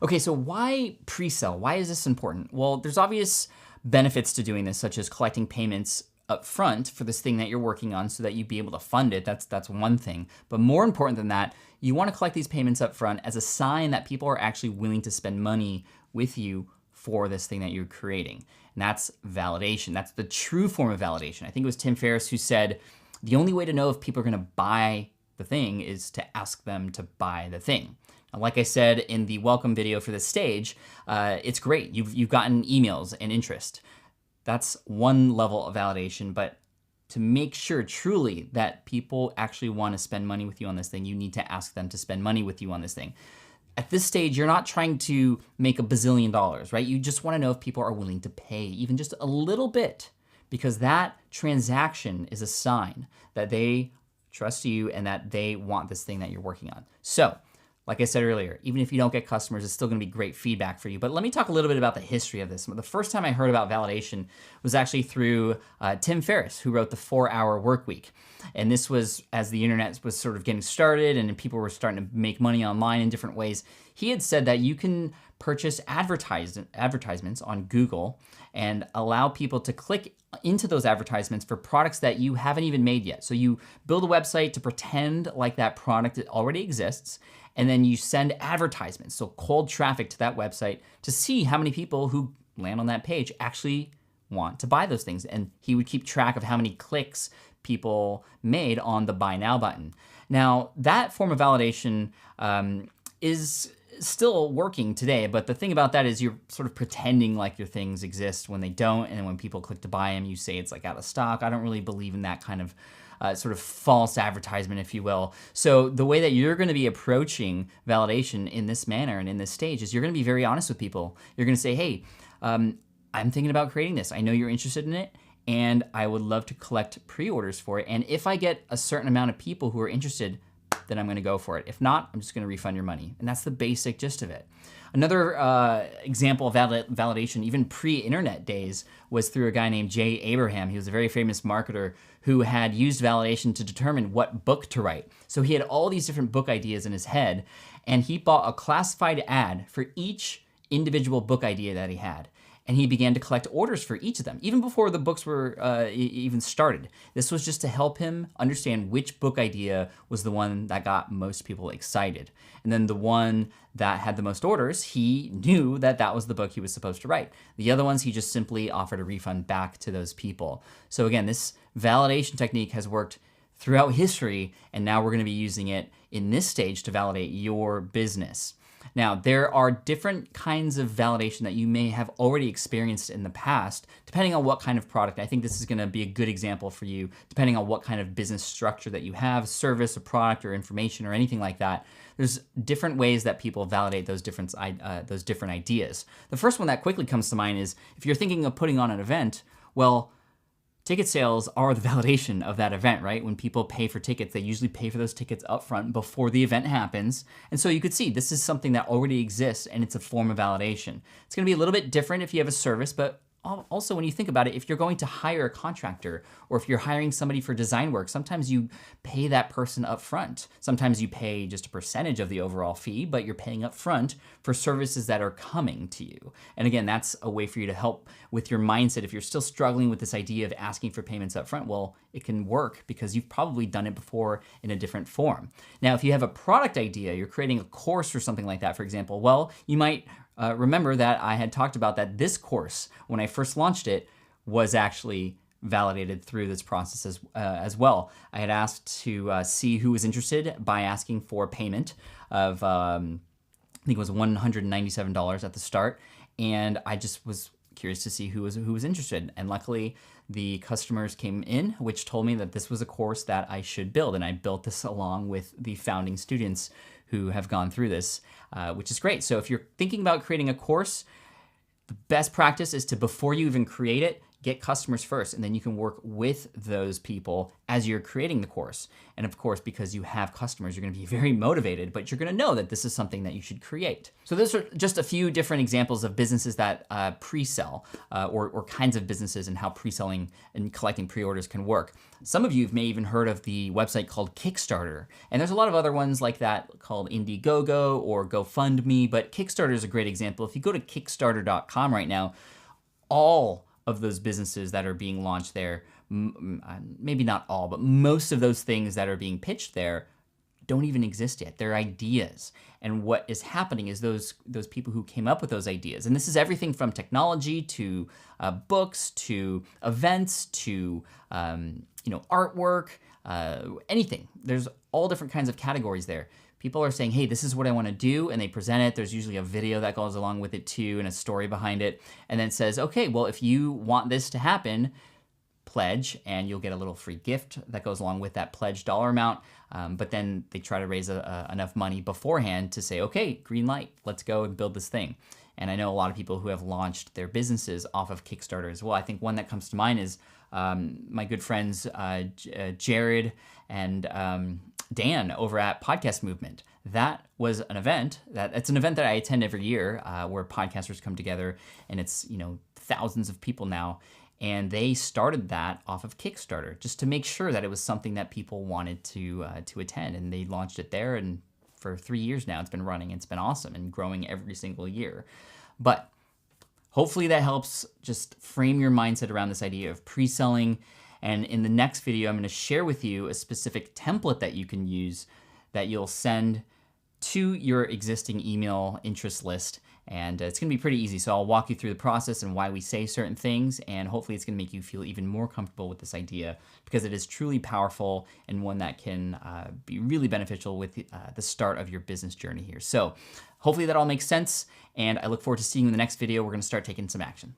Okay, so why pre-sale? Why is this important? Well, there's obvious benefits to doing this, such as collecting payments up front for this thing that you're working on so that you'd be able to fund it. That's one thing. But more important than that, you want to collect these payments up front as a sign that people are actually willing to spend money with you for this thing that you're creating. And that's validation. That's the true form of validation. I think it was Tim Ferriss who said, the only way to know if people are going to buy the thing is to ask them to buy the thing. Now, like I said in the welcome video for this stage, it's great. You've gotten emails and interest. That's one level of validation, but to make sure truly that people actually want to spend money with you on this thing, you need to ask them to spend money with you on this thing. At this stage, you're not trying to make $1 billion, right? You just want to know if people are willing to pay even just a little bit, because that transaction is a sign that they trust you and that they want this thing that you're working on. So, like I said earlier, even if you don't get customers, it's still gonna be great feedback for you. But let me talk a little bit about the history of this. The first time I heard about validation was actually through Tim Ferriss, who wrote the 4-Hour Workweek. And this was as the internet was sort of getting started and people were starting to make money online in different ways. He had said that you can purchase advertisements on Google and allow people to click into those advertisements for products that you haven't even made yet. So you build a website to pretend like that product already exists, and then you send advertisements, so cold traffic to that website to see how many people who land on that page actually want to buy those things. And he would keep track of how many clicks people made on the buy now button. Now, that form of validation is still working today, but the thing about that is you're sort of pretending like your things exist when they don't, and when people click to buy them, you say it's like out of stock. I don't really believe in that kind of sort of false advertisement, if you will. So the way that you're gonna be approaching validation in this manner and in this stage is you're gonna be very honest with people. You're gonna say, hey, I'm thinking about creating this. I know you're interested in it, and I would love to collect pre-orders for it. And if I get a certain amount of people who are interested, then I'm gonna go for it. If not, I'm just gonna refund your money. And that's the basic gist of it. Another example of validation, even pre-internet days, was through a guy named Jay Abraham. He was a very famous marketer who had used validation to determine what book to write. So he had all these different book ideas in his head, and he bought a classified ad for each individual book idea that he had. And he began to collect orders for each of them, even before the books were even started. This was just to help him understand which book idea was the one that got most people excited. And then the one that had the most orders, he knew that that was the book he was supposed to write. The other ones, he just simply offered a refund back to those people. So again, this validation technique has worked throughout history, and now we're gonna be using it in this stage to validate your business. Now, there are different kinds of validation that you may have already experienced in the past, depending on what kind of product. I think this is gonna be a good example for you, depending on what kind of business structure that you have, service, or product, or information, or anything like that. There's different ways that people validate those different ideas. The first one that quickly comes to mind is if you're thinking of putting on an event, well, ticket sales are the validation of that event, right? When people pay for tickets, they usually pay for those tickets upfront before the event happens. And so you could see this is something that already exists, and it's a form of validation. It's gonna be a little bit different if you have a service, but also when you think about it, if you're going to hire a contractor or if you're hiring somebody for design work, sometimes you pay that person up front. Sometimes you pay just a percentage of the overall fee, but you're paying up front for services that are coming to you. And again, that's a way for you to help with your mindset. If you're still struggling with this idea of asking for payments up front, well, it can work because you've probably done it before in a different form. Now, if you have a product idea, you're creating a course or something like that, for example, well, you might remember that I had talked about that this course, when I first launched it, was actually validated through this process as well. I had asked to see who was interested by asking for payment of, I think it was $197 at the start, and I just was curious to see who was interested. And luckily, the customers came in, which told me that this was a course that I should build, and I built this along with the founding students who have gone through this, which is great. So if you're thinking about creating a course, the best practice is to, before you even create it, get customers first, and then you can work with those people as you're creating the course. And of course, because you have customers, you're gonna be very motivated, but you're gonna know that this is something that you should create. So those are just a few different examples of businesses that pre-sell, or kinds of businesses and how pre-selling and collecting pre-orders can work. Some of you may even heard of the website called Kickstarter, and there's a lot of other ones like that called Indiegogo or GoFundMe, but Kickstarter is a great example. If you go to kickstarter.com right now, all of those businesses that are being launched there, maybe not all, but most of those things that are being pitched there don't even exist yet. They're ideas. And what is happening is those people who came up with those ideas, and this is everything from technology to books to events to artwork, anything. There's all different kinds of categories there. People are saying, hey, this is what I want to do, and they present it. There's usually a video that goes along with it too, and a story behind it, and then it says, okay, well, if you want this to happen, pledge, and you'll get a little free gift that goes along with that pledge dollar amount. But then they try to raise enough money beforehand to say, okay, green light, let's go and build this thing. And I know a lot of people who have launched their businesses off of Kickstarter as well. I think one that comes to mind is my good friends Jared and Dan over at Podcast Movement. That was an event it's an event that I attend every year where podcasters come together, and it's thousands of people now. And they started that off of Kickstarter just to make sure that it was something that people wanted to attend. And they launched it there, and for 3 years now it's been running. It's been awesome and growing every single year. But hopefully that helps just frame your mindset around this idea of pre-selling. And in the next video, I'm going to share with you a specific template that you can use that you'll send to your existing email interest list. And it's going to be pretty easy. So I'll walk you through the process and why we say certain things. And hopefully it's going to make you feel even more comfortable with this idea, because it is truly powerful and one that can be really beneficial with the start of your business journey here. So hopefully that all makes sense. And I look forward to seeing you in the next video. We're going to start taking some action.